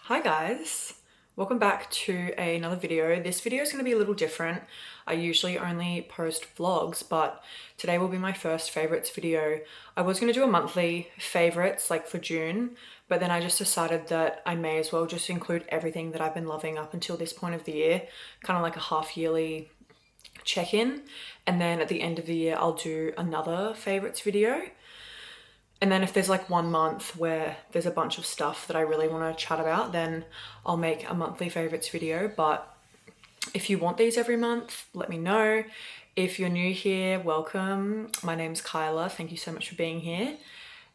Hi guys, welcome back to another video. This video is going to be a little different. I usually only post vlogs, but today will be my first favorites video. I was going to do a monthly favorites like for June, but then I just decided that I may as well just include everything that I've been loving up until this point of the year, kind of like a half yearly check-in. And then at the end of the year, I'll do another favorites video. And then if there's like 1 month where there's a bunch of stuff that I really want to chat about, then I'll make a monthly favorites video. But if you want these every month, let me know. If you're new here, welcome. My name's Kyla. Thank you so much for being here.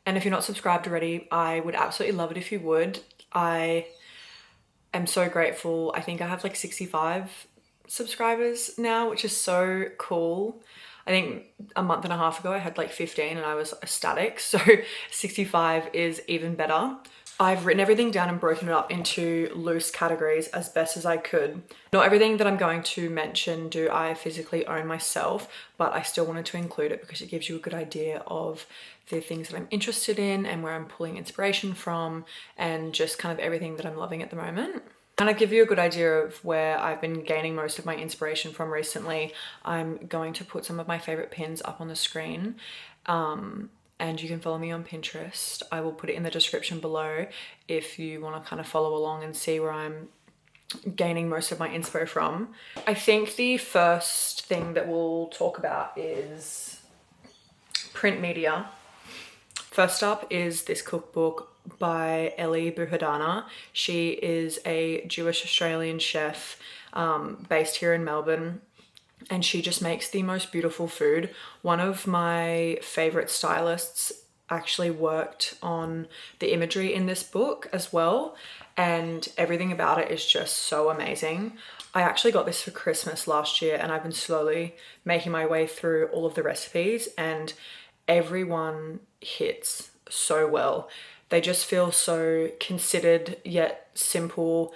And if you're not subscribed already, I would absolutely love it if you would. I am so grateful. I think I have like 65 subscribers now, which is so cool. I think a month and a half ago I had like 15 and I was ecstatic. So 65 is even better. I've written everything down and broken it up into loose categories as best as I could. Not everything that I'm going to mention do I physically own myself, but I still wanted to include it because it gives you a good idea of the things that I'm interested in and where I'm pulling inspiration from and just kind of everything that I'm loving at the moment. Kind of give you a good idea of where I've been gaining most of my inspiration from recently. I'm going to put some of my favorite pins up on the screen, and you can follow me on Pinterest. I will put it in the description below if you want to kind of follow along and see where I'm gaining most of my inspo from. I think the first thing that we'll talk about is print media. First up is this cookbook by Ellie Buhadana. She is a Jewish Australian chef based here in Melbourne, and she just makes the most beautiful food. One of my favorite stylists actually worked on the imagery in this book as well, and everything about it is just so amazing. I actually got this for Christmas last year, and I've been slowly making my way through all of the recipes, and everyone hits so well. They just feel so considered yet simple.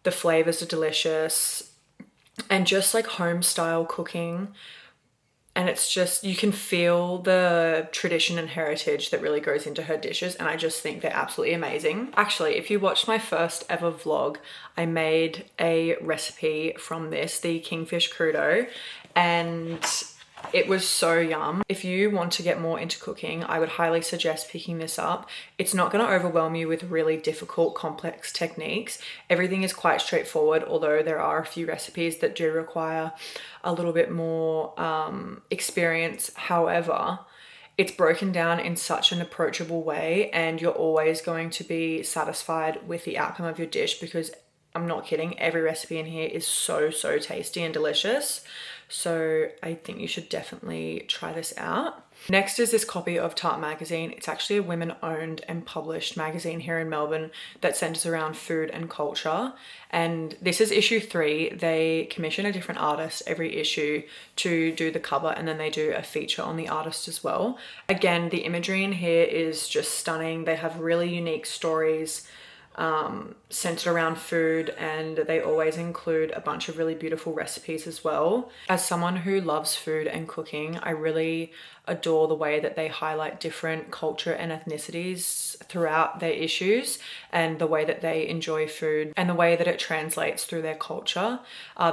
The flavors are delicious and just like home style cooking. And it's just, you can feel the tradition and heritage that really goes into her dishes. And I just think they're absolutely amazing. Actually, if you watched my first ever vlog, I made a recipe from this, the kingfish crudo, and it was so yum. If you want to get more into cooking, I would highly suggest picking this up. It's not going to overwhelm you with really difficult, complex techniques. Everything is quite straightforward, although there are a few recipes that do require a little bit more experience. However, it's broken down in such an approachable way, and you're always going to be satisfied with the outcome of your dish because I'm not kidding, every recipe in here is so tasty and delicious. So I think you should definitely try this out. Next is this copy of Tart magazine. It's actually a women-owned and published magazine here in Melbourne that centers around food and culture. And this is issue 3. They commission a different artist every issue to do the cover, and then they do a feature on the artist as well. Again, the imagery in here is just stunning. They have really unique stories centered around food, and they always include a bunch of really beautiful recipes as well. As someone who loves food and cooking, I really adore the way that they highlight different culture and ethnicities throughout their issues, and the way that they enjoy food and the way that it translates through their culture.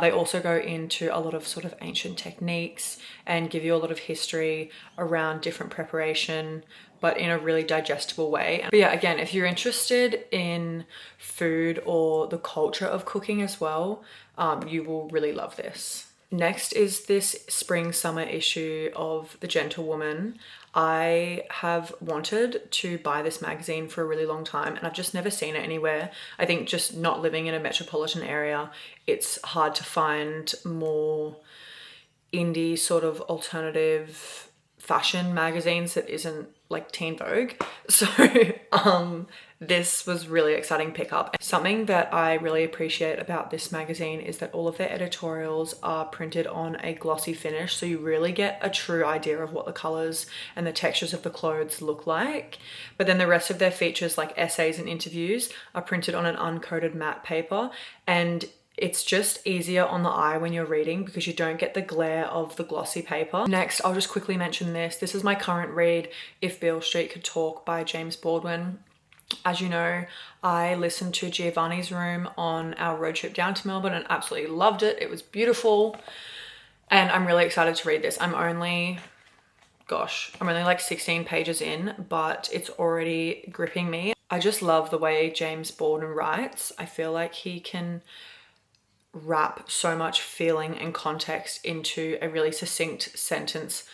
They also go into a lot of sort of ancient techniques and give you a lot of history around different preparation, but in a really digestible way. But yeah, again, if you're interested in food or the culture of cooking as well, you will really love this. Next is this spring summer issue of The Gentlewoman. I have wanted to buy this magazine for a really long time, and I've just never seen it anywhere. I think just not living in a metropolitan area, it's hard to find more indie sort of alternative fashion magazines that isn't like Teen Vogue. So this was really exciting pickup. Something that I really appreciate about this magazine is that all of their editorials are printed on a glossy finish, so you really get a true idea of what the colors and the textures of the clothes look like. But then the rest of their features, like essays and interviews, are printed on an uncoated matte paper, and it's just easier on the eye when you're reading because you don't get the glare of the glossy paper. Next, I'll just quickly mention this. This is my current read, If Beale Street Could Talk by James Baldwin. As you know, I listened to Giovanni's Room on our road trip down to Melbourne and absolutely loved it. It was beautiful. And I'm really excited to read this. I'm only like 16 pages in, but it's already gripping me. I just love the way James Baldwin writes. I feel like he can wrap so much feeling and context into a really succinct sentence,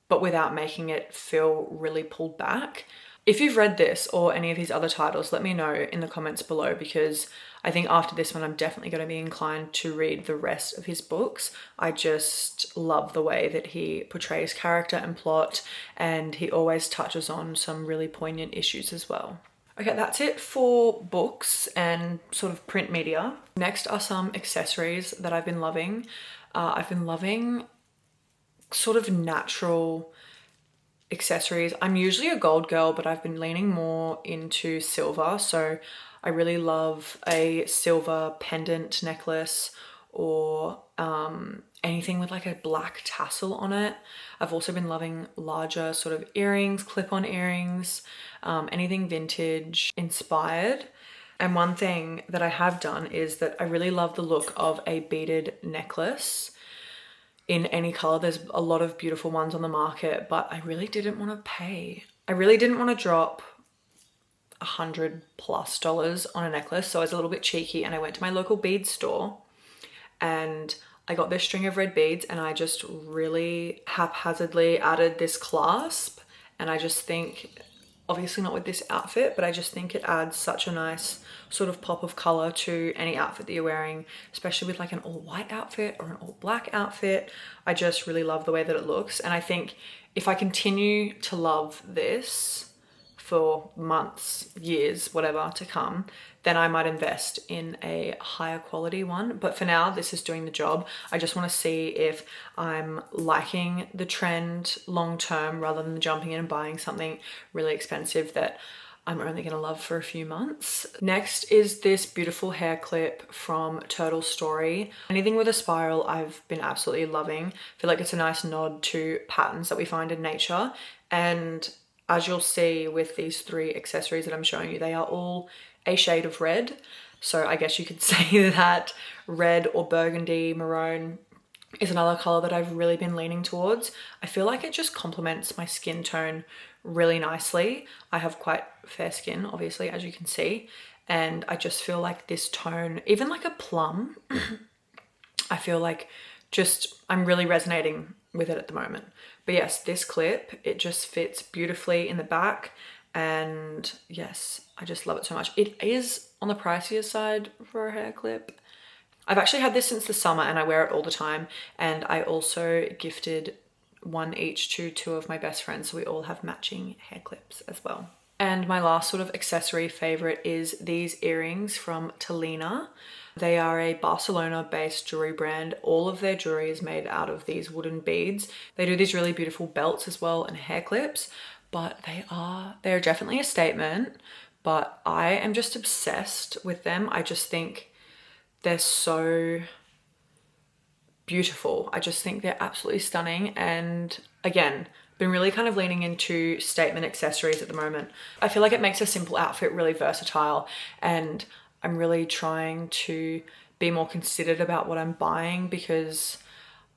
but without making it feel really pulled back. If you've read this or any of his other titles, let me know in the comments below, because I think after this one, I'm definitely going to be inclined to read the rest of his books. I just love the way that he portrays character and plot, and he always touches on some really poignant issues as well. Okay, that's it for books and sort of print media. Next are some accessories that I've been loving. I've been loving sort of natural accessories. I'm usually a gold girl, but I've been leaning more into silver. So I really love a silver pendant necklace or anything with like a black tassel on it. I've also been loving larger sort of earrings, clip-on earrings, anything vintage inspired. And one thing that I have done is that I really love the look of a beaded necklace in any color. There's a lot of beautiful ones on the market, but I really didn't want to pay. I really didn't want to drop $100+ on a necklace. So I was a little bit cheeky and I went to my local bead store and I got this string of red beads and I just really haphazardly added this clasp. And I just think, obviously not with this outfit, but I just think it adds such a nice sort of pop of color to any outfit that you're wearing, especially with like an all white outfit or an all black outfit. I just really love the way that it looks. And I think if I continue to love this for months, years, whatever to come, then I might invest in a higher quality one. But for now, this is doing the job. I just want to see if I'm liking the trend long term rather than jumping in and buying something really expensive that I'm only going to love for a few months. Next is this beautiful hair clip from Turtle Story. Anything with a spiral I've been absolutely loving. I feel like it's a nice nod to patterns that we find in nature. And as you'll see with these 3 accessories that I'm showing you, they are all a shade of red. So I guess you could say that red or burgundy, maroon is another color that I've really been leaning towards. I feel like it just complements my skin tone really nicely. I have quite fair skin, obviously, as you can see. And I just feel like this tone, even like a plum, I feel like I'm really resonating with it at the moment. But yes, this clip, it just fits beautifully in the back. And yes, I just love it so much. It is on the pricier side for a hair clip. I've actually had this since the summer and I wear it all the time. And I also gifted one each to 2 of my best friends. So we all have matching hair clips as well. And my last sort of accessory favorite is these earrings from Talina. They are a Barcelona-based jewelry brand. All of their jewelry is made out of these wooden beads. They do these really beautiful belts as well and hair clips, but they're definitely a statement, but I am just obsessed with them. I just think they're so beautiful. I just think they're absolutely stunning. And again, been really kind of leaning into statement accessories at the moment. I feel like it makes a simple outfit really versatile, and I'm really trying to be more considered about what I'm buying because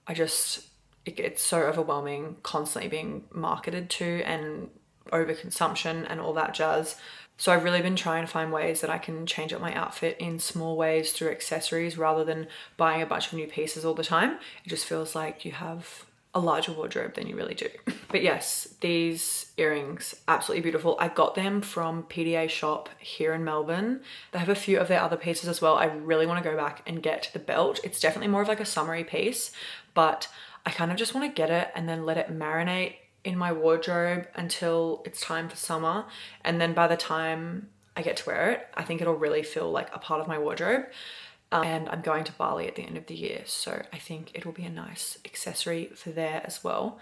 it gets so overwhelming constantly being marketed to and overconsumption and all that jazz. So I've really been trying to find ways that I can change up my outfit in small ways through accessories rather than buying a bunch of new pieces all the time. It just feels like you have a larger wardrobe than you really do. But yes, these earrings, absolutely beautiful. I got them from PDA shop here in Melbourne. They have a few of their other pieces as well. I really want to go back and get the belt. It's definitely more of like a summery piece, but I kind of just want to get it and then let it marinate in my wardrobe until it's time for summer. And then by the time I get to wear it, I think it'll really feel like a part of my wardrobe. And I'm going to Bali at the end of the year, so I think it will be a nice accessory for there as well.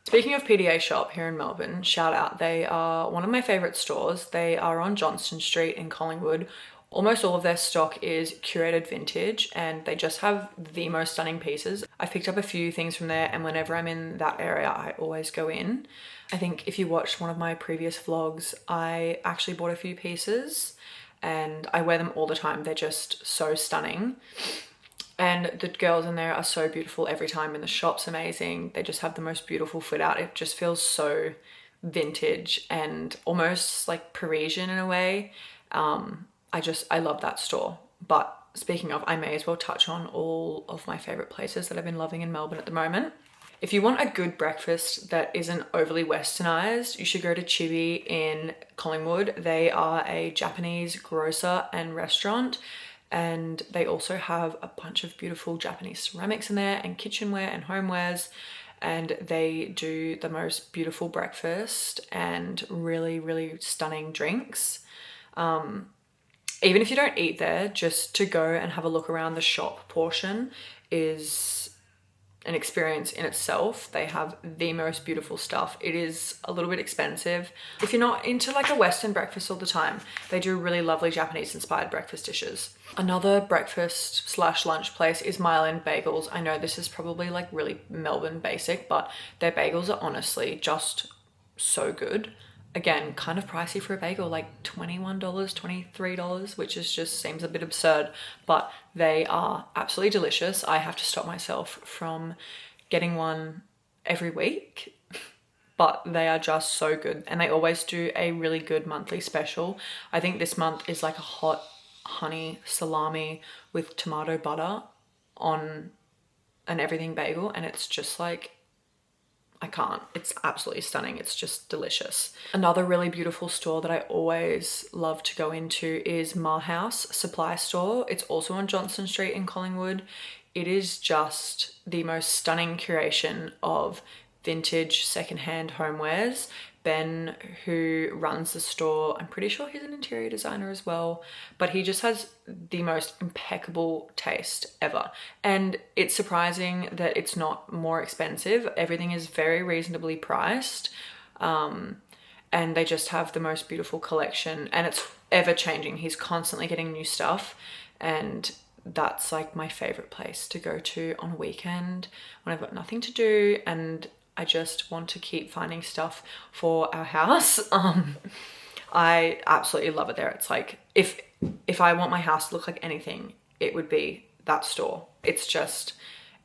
Speaking of PDA shop here in Melbourne, shout out, they are one of my favorite stores. They are on Johnston Street in Collingwood. Almost all of their stock is curated vintage and they just have the most stunning pieces. I've picked up a few things from there, and whenever I'm in that area, I always go in. I think if you watched one of my previous vlogs, I actually bought a few pieces and I wear them all the time. They're just so stunning. And the girls in there are so beautiful every time, and the shop's amazing. They just have the most beautiful fit out. It just feels so vintage and almost like Parisian in a way. I love that store. But speaking of, I may as well touch on all of my favorite places that I've been loving in Melbourne at the moment. If you want a good breakfast that isn't overly westernized, you should go to Chibi in Collingwood. They are a Japanese grocer and restaurant, and they also have a bunch of beautiful Japanese ceramics in there and kitchenware and homewares, and they do the most beautiful breakfast and really, really stunning drinks. Even if you don't eat there, just to go and have a look around the shop portion is an experience in itself. They have the most beautiful stuff. It is a little bit expensive. If you're not into like a Western breakfast all the time, they do really lovely Japanese inspired breakfast dishes. Another breakfast / lunch place is Mile End Bagels. I know this is probably like really Melbourne basic, but their bagels are honestly just so good. Again, kind of pricey for a bagel, like $21, $23, which is just seems a bit absurd, but they are absolutely delicious. I have to stop myself from getting one every week, but they are just so good. And they always do a really good monthly special. I think this month is like a hot honey salami with tomato butter on an everything bagel, and it's just like, I can't. It's absolutely stunning. It's just delicious. Another really beautiful store that I always love to go into is Marhouse Supply Store. It's also on Johnston Street in Collingwood. It is just the most stunning curation of vintage secondhand homewares. Ben, who runs the store, I'm pretty sure he's an interior designer as well, but he just has the most impeccable taste ever. And it's surprising that it's not more expensive. Everything is very reasonably priced. And they just have the most beautiful collection, and it's ever changing. He's constantly getting new stuff, and that's like my favorite place to go to on a weekend when I've got nothing to do and I just want to keep finding stuff for our house. I absolutely love it there. It's like, if I want my house to look like anything, it would be that store. It's just,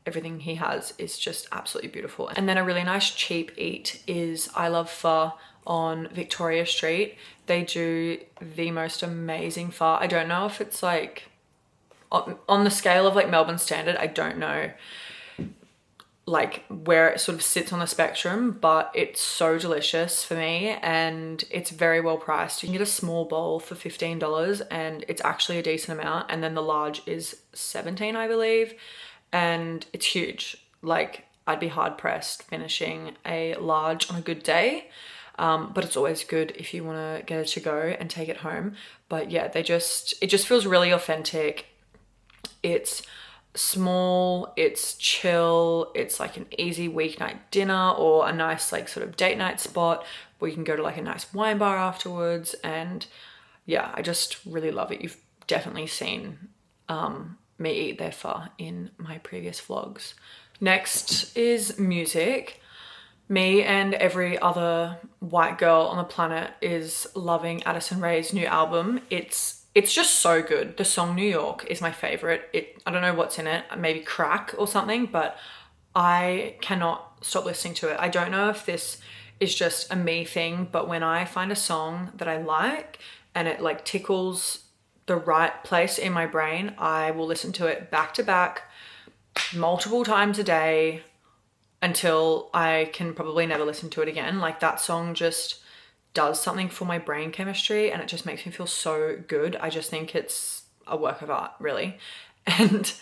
everything he has is just absolutely beautiful. And then a really nice cheap eat is I Love Pho on Victoria Street. They do the most amazing pho. I don't know if it's like, on the scale of like Melbourne standard, I don't know like where it sort of sits on the spectrum, but it's so delicious for me and it's very well priced. You can get a small bowl for $15 and it's actually a decent amount, and then the large is $17, I believe, and it's huge. Like, I'd be hard pressed finishing a large on a good day, but it's always good if you want to get it to go and take it home. But yeah, it just feels really authentic. It's small, it's chill, it's like an easy weeknight dinner or a nice like sort of date night spot where you can go to like a nice wine bar afterwards. And yeah, I just really love it. You've definitely seen me eat there pho in my previous vlogs. Next is music. Me and every other white girl on the planet is loving Addison Rae's new album. It's just so good. The song New York is my favorite. I don't know what's in it, maybe crack or something, but I cannot stop listening to it. I don't know if this is just a me thing, but when I find a song that I like and it like tickles the right place in my brain, I will listen to it back to back multiple times a day until I can probably never listen to it again. Like, that song just does something for my brain chemistry and it just makes me feel so good. I just think it's a work of art, really. And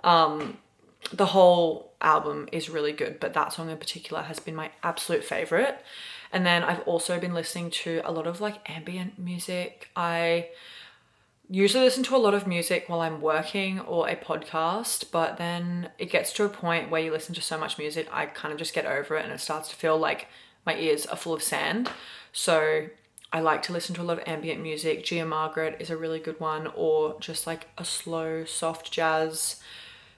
the whole album is really good, but that song in particular has been my absolute favorite. And then I've also been listening to a lot of like ambient music. I usually listen to a lot of music while I'm working or a podcast, but then it gets to a point where you listen to so much music, I kind of just get over it and it starts to feel like my ears are full of sand. So I like to listen to a lot of ambient music. Gia Margaret is a really good one, or just like a slow, soft jazz.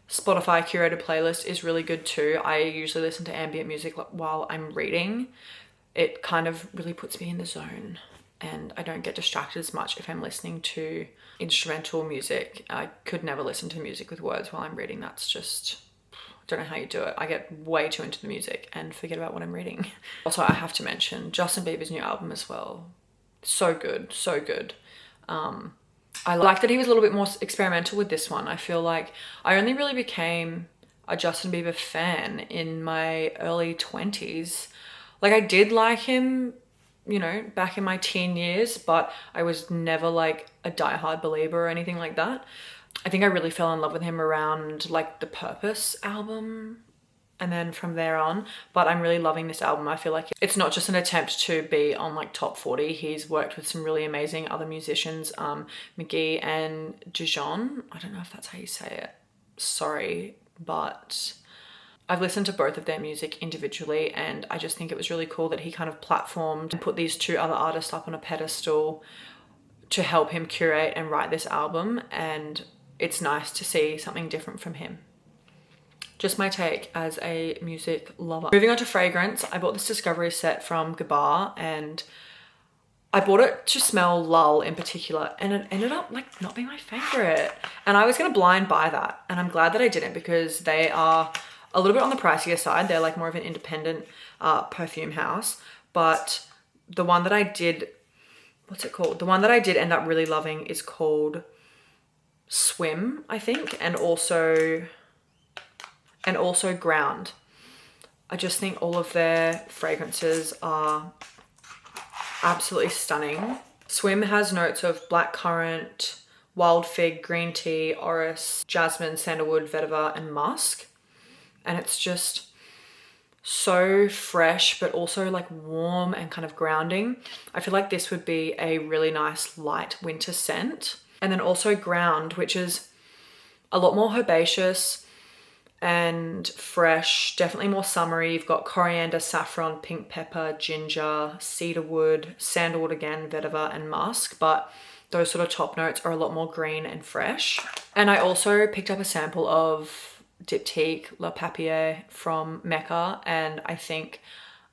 Spotify curated playlist is really good too. I usually listen to ambient music while I'm reading. it kind of really puts me in the zone and I don't get distracted as much if I'm listening to instrumental music. I could never listen to music with words while I'm reading. That's just, I don't know how you do it. I get way too into the music and forget about what I'm reading. Also, I have to mention Justin Bieber's new album as well. So good, so good. I like that he was a little bit more experimental with this one. I feel like I only really became a Justin Bieber fan in my early 20s. Like, I did like him, you know, back in my teen years, but I was never like a diehard believer or anything like that. I think I really fell in love with him around like the Purpose album and then from there on, but I'm really loving this album. I feel like it's not just an attempt to be on like top 40. He's worked with some really amazing other musicians, McGee and Dijon. I don't know if that's how you say it. Sorry, but I've listened to both of their music individually and I just think it was really cool that he kind of platformed and put these two other artists up on a pedestal to help him curate and write this album, and it's nice to see something different from him. Just my take as a music lover. Moving on to fragrance, I bought this Discovery set from Gabar and I bought it to smell Lull in particular, and it ended up like not being my favorite. And I was gonna blind buy that, and I'm glad that I didn't because they are a little bit on the pricier side. They're like more of an independent perfume house. But the one that I did, what's it called? The one that I did end up really loving is called Swim, I think, and also Ground. I just think all of their fragrances are absolutely stunning. Swim has notes of blackcurrant, wild fig, green tea, orris, jasmine, sandalwood, vetiver, and musk. And it's just so fresh, but also like warm and kind of grounding. I feel like this would be a really nice light winter scent. And then also Ground, which is a lot more herbaceous and fresh, definitely more summery. You've got coriander, saffron, pink pepper, ginger, cedarwood, sandalwood again, vetiver, and musk, but those sort of top notes are a lot more green and fresh. And I also picked up a sample of Diptyque La Papier from Mecca, and I think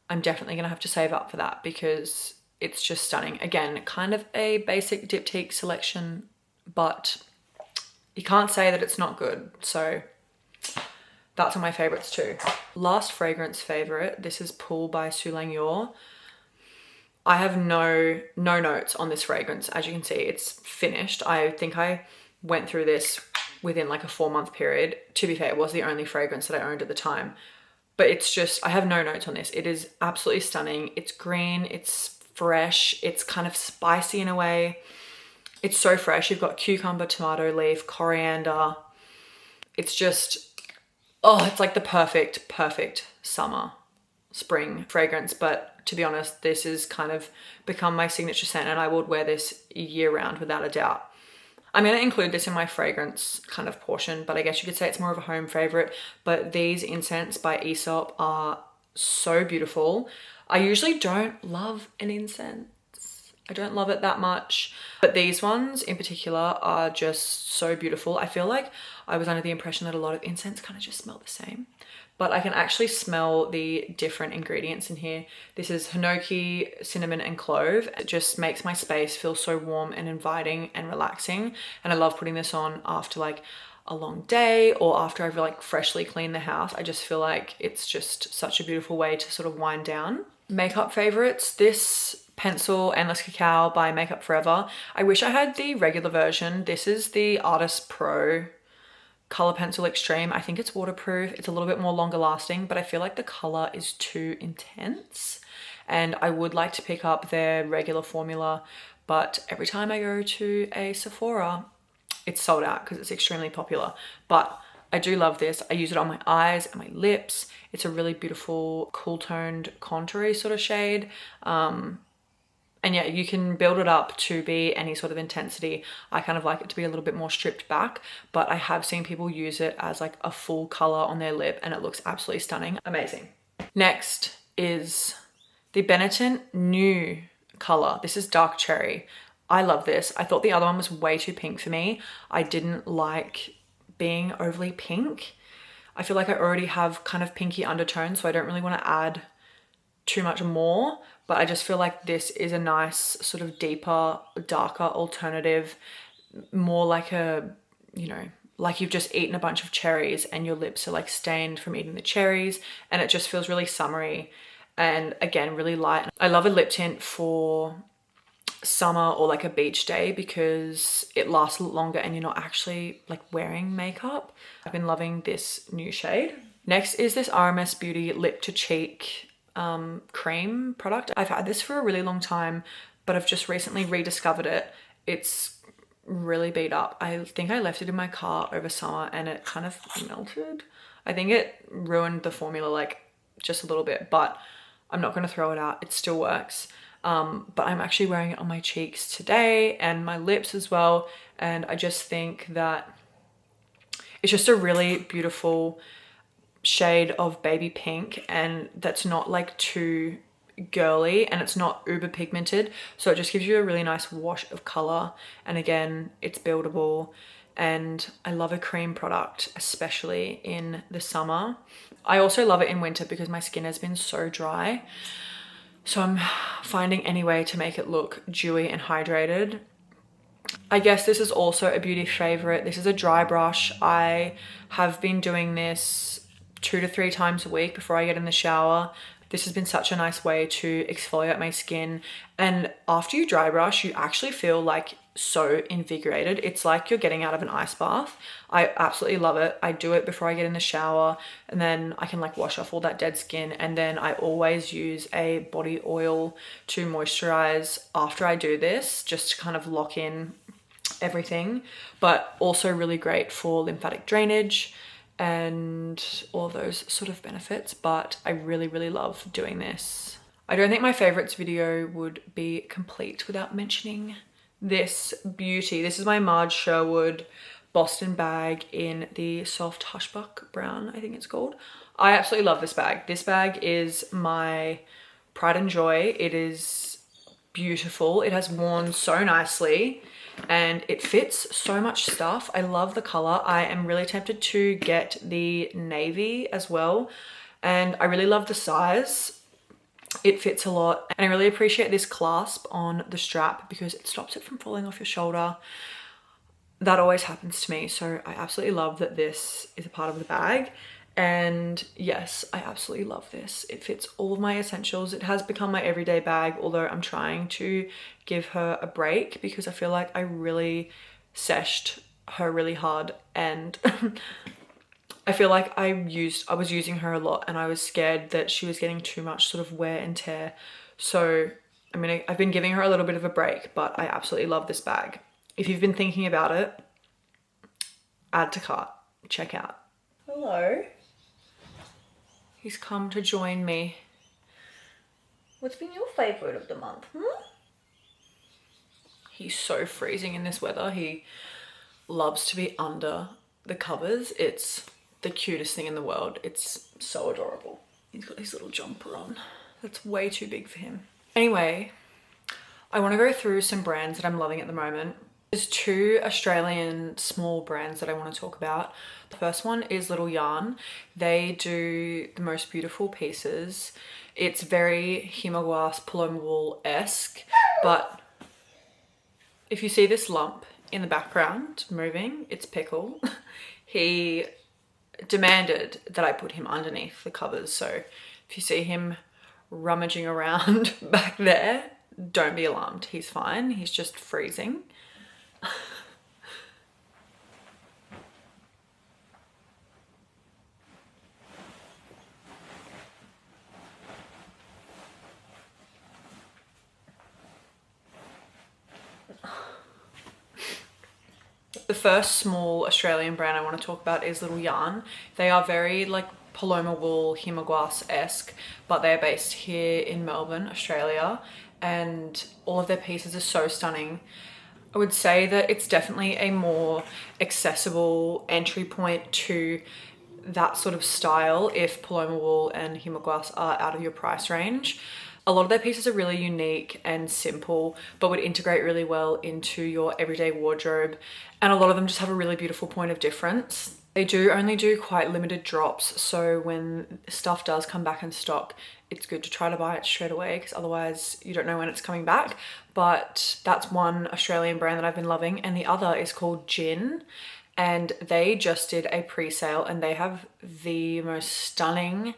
I'm definitely gonna have to save up for that because it's just stunning. Again, kind of a basic Diptyque selection, but you can't say that it's not good. So that's one of my favorites too. Last fragrance favorite, this is Pool by Soulagnior. I have no notes on this fragrance. As you can see, it's finished. I think I went through this within like a 4-month period. To be fair, it was the only fragrance that I owned at the time, but it's just, I have no notes on this. It is absolutely stunning. It's green, it's fresh, it's kind of spicy in a way. It's so fresh. You've got cucumber, tomato leaf, coriander. It's just, oh, it's like the perfect summer, spring fragrance. But to be honest, this has kind of become my signature scent and I would wear this year round without a doubt. I'm going to include this in my fragrance kind of portion, but I guess you could say it's more of a home favorite. But these incense by Aesop are so beautiful. I usually don't love an incense. I don't love it that much, but these ones in particular are just so beautiful. I feel like I was under the impression that a lot of incense kind of just smell the same, but I can actually smell the different ingredients in here. This is hinoki, cinnamon, and clove. It just makes my space feel so warm and inviting and relaxing. And I love putting this on after like a long day or after I've like freshly cleaned the house. I just feel like it's just such a beautiful way to sort of wind down. Makeup favorites, this pencil Endless Cacao by Makeup Forever. I wish I had the regular version. This is the Artist Pro Color Pencil Extreme. I think it's waterproof. It's a little bit more longer lasting, but I feel like the color is too intense. And I would like to pick up their regular formula, but every time I go to a Sephora, it's sold out because it's extremely popular. But I do love this. I use it on my eyes and my lips. It's a really beautiful, cool toned, contoury sort of shade. And yeah, you can build it up to be any sort of intensity. I kind of like it to be a little bit more stripped back, but I have seen people use it as like a full color on their lip and it looks absolutely stunning. Amazing. Next is the Benetton New color. This is Dark Cherry. I love this. I thought the other one was way too pink for me. I didn't like being overly pink. I feel like I already have kind of pinky undertones, so I don't really want to add too much more, but I just feel like this is a nice sort of deeper, darker alternative, more like a, you know, like you've just eaten a bunch of cherries and your lips are like stained from eating the cherries, and it just feels really summery and again really light. I love a lip tint for summer or like a beach day because it lasts a lot longer and you're not actually like wearing makeup. I've been loving this new shade. Next is this RMS Beauty Lip to Cheek cream product. I've had this for a really long time, but I've just recently rediscovered it. It's really beat up. I think I left it in my car over summer and it kind of melted. I think it ruined the formula like just a little bit, but I'm not going to throw it out. It still works. But I'm actually wearing it on my cheeks today and my lips as well. And I just think that it's just a really beautiful shade of baby pink, and that's not like too girly and it's not uber pigmented, so it just gives you a really nice wash of color. And again, it's buildable, and I love a cream product, especially in the summer. I also love it in winter because my skin has been so dry, so I'm finding any way to make it look dewy and hydrated. I guess this is also a beauty favorite. This is a dry brush. I have been doing this 2 to 3 times a week before I get in the shower. This has been such a nice way to exfoliate my skin, and after you dry brush you actually feel like so invigorated. It's like you're getting out of an ice bath. I absolutely love it. I do it before I get in the shower, and then I can like wash off all that dead skin, and then I always use a body oil to moisturize after I do this, just to kind of lock in everything, but also really great for lymphatic drainage and all those sort of benefits. But I really, really love doing this. I don't think my favorites video would be complete without mentioning this beauty. This is my Marge Sherwood Boston bag in the soft Hushbuck brown, I think it's called. I absolutely love this bag. This bag is my pride and joy. It is beautiful. It has worn so nicely and it fits so much stuff. I love the color. I am really tempted to get the navy as well, and I really love the size. It fits a lot, and I really appreciate this clasp on the strap because it stops it from falling off your shoulder. That always happens to me, so I absolutely love that this is a part of the bag. And yes, I absolutely love this. It fits all of my essentials. It has become my everyday bag, although I'm trying to give her a break because I feel like I really seshed her really hard, and I feel like I was using her a lot and I was scared that she was getting too much sort of wear and tear. So I mean, I've been giving her a little bit of a break, but I absolutely love this bag. If you've been thinking about it, add to cart, check out. Hello. He's come to join me. What's been your favourite of the month? He's so freezing in this weather. He loves to be under the covers. It's the cutest thing in the world. It's so adorable. He's got his little jumper on. That's way too big for him. Anyway, I want to go through some brands that I'm loving at the moment. There's 2 Australian small brands that I want to talk about. The first one is Little Yarn. They do the most beautiful pieces. It's very Himagwas Paloma Wool-esque, but if you see this lump in the background moving, it's Pickle. He demanded that I put him underneath the covers, so if you see him rummaging around back there, don't be alarmed. He's fine. He's just freezing. The first small Australian brand I want to talk about is Little Yarn. They are very like Paloma Wool, Himagwas-esque, but they're based here in Melbourne, Australia, and all of their pieces are so stunning. I would say that it's definitely a more accessible entry point to that sort of style if Paloma Wool and Himagwas are out of your price range. A lot of their pieces are really unique and simple, but would integrate really well into your everyday wardrobe. And a lot of them just have a really beautiful point of difference. They do only do quite limited drops, so when stuff does come back in stock, it's good to try to buy it straight away because otherwise you don't know when it's coming back. But that's one Australian brand that I've been loving, and the other is called Gin, and they just did a pre-sale and they have the most stunning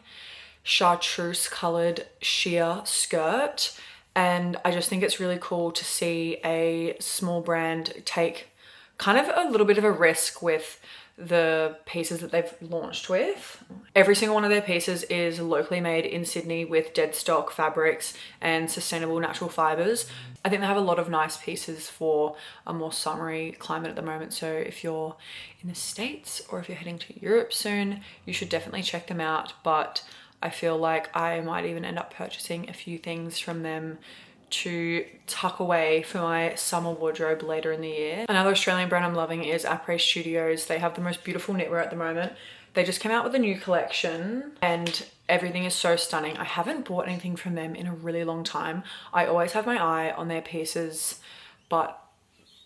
chartreuse colored sheer skirt, and I just think it's really cool to see a small brand take kind of a little bit of a risk with the pieces that they've launched with. Every single one of their pieces is locally made in Sydney with dead stock fabrics and sustainable natural fibers. I think they have a lot of nice pieces for a more summery climate at the moment. So if you're in the States or if you're heading to Europe soon, you should definitely check them out. But I feel like I might even end up purchasing a few things from them to tuck away for my summer wardrobe later in the year. Another Australian brand I'm loving is Après Studios. They have the most beautiful knitwear at the moment. They just came out with a new collection and everything is so stunning. I haven't bought anything from them in a really long time. I always have my eye on their pieces, but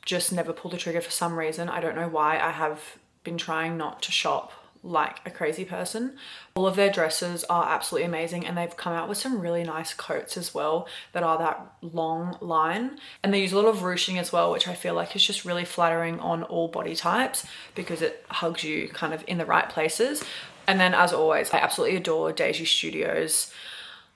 just never pull the trigger for some reason. I don't know why. I have been trying not to shop like a crazy person. All of their dresses are absolutely amazing, and they've come out with some really nice coats as well that are that long line, and they use a lot of ruching as well, which I feel like is just really flattering on all body types because it hugs you kind of in the right places. And then as always, I absolutely adore Daisy Studios.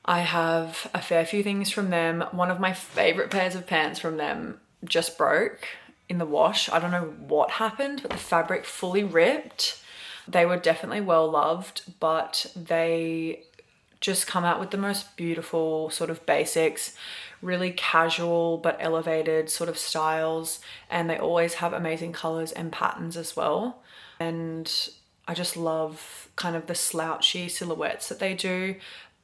I have a fair few things from them. One of my favorite pairs of pants from them just broke in the wash. I don't know what happened, but the fabric fully ripped. They were definitely well loved, but they just come out with the most beautiful sort of basics, really casual but elevated sort of styles, and they always have amazing colors and patterns as well. And I just love kind of the slouchy silhouettes that they do,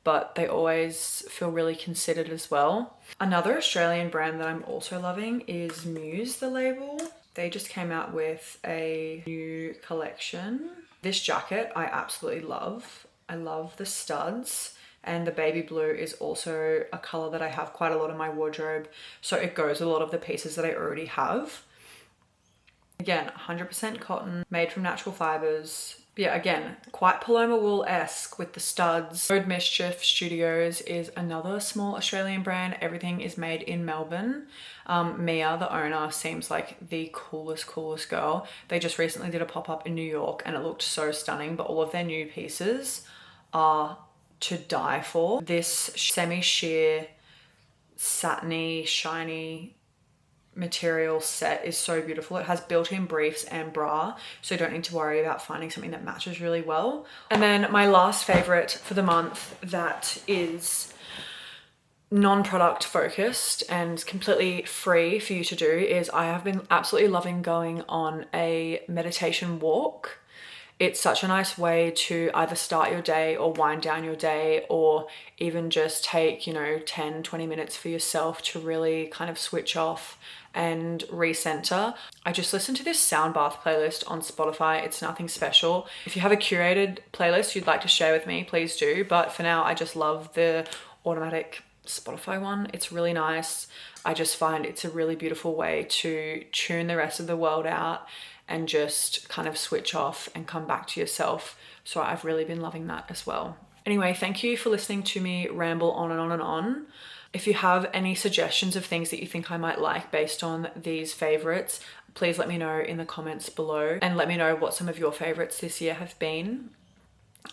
but they always feel really considered as well. Another Australian brand that I'm also loving is Muse, the label. They just came out with a new collection. This jacket I absolutely love. I love the studs, and the baby blue is also a color that I have quite a lot in my wardrobe, so it goes with a lot of the pieces that I already have. Again, 100% cotton, made from natural fibers. Yeah, again, quite Paloma wool-esque with the studs. Road Mischief Studios is another small Australian brand. Everything is made in Melbourne. Mia, the owner, seems like the coolest girl. They just recently did a pop-up in New York and it looked so stunning, but all of their new pieces are to die for. This semi-sheer, satiny, shiny material set is so beautiful. It has built-in briefs and bra, so you don't need to worry about finding something that matches really well. And then my last favorite for the month that is non-product focused and completely free for you to do is I have been absolutely loving going on a meditation walk. It's such a nice way to either start your day or wind down your day, or even just take, 10-20 minutes for yourself to really kind of switch off and recenter. I just listened to this sound bath playlist on Spotify. It's nothing special. If you have a curated playlist you'd like to share with me, please do. But for now, I just love the automatic Spotify one. It's really nice. I just find it's a really beautiful way to tune the rest of the world out and just kind of switch off and come back to yourself. So I've really been loving that as well. Anyway, thank you for listening to me ramble on and on and on. If you have any suggestions of things that you think I might like based on these favorites, please let me know in the comments below, and let me know what some of your favorites this year have been.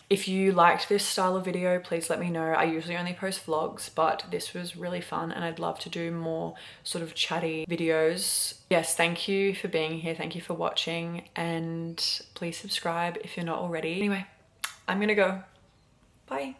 If you liked this style of video, please let me know. I usually only post vlogs, but this was really fun and I'd love to do more sort of chatty videos. Yes, thank you for being here. Thank you for watching, and please subscribe if you're not already. Anyway, I'm gonna go. Bye.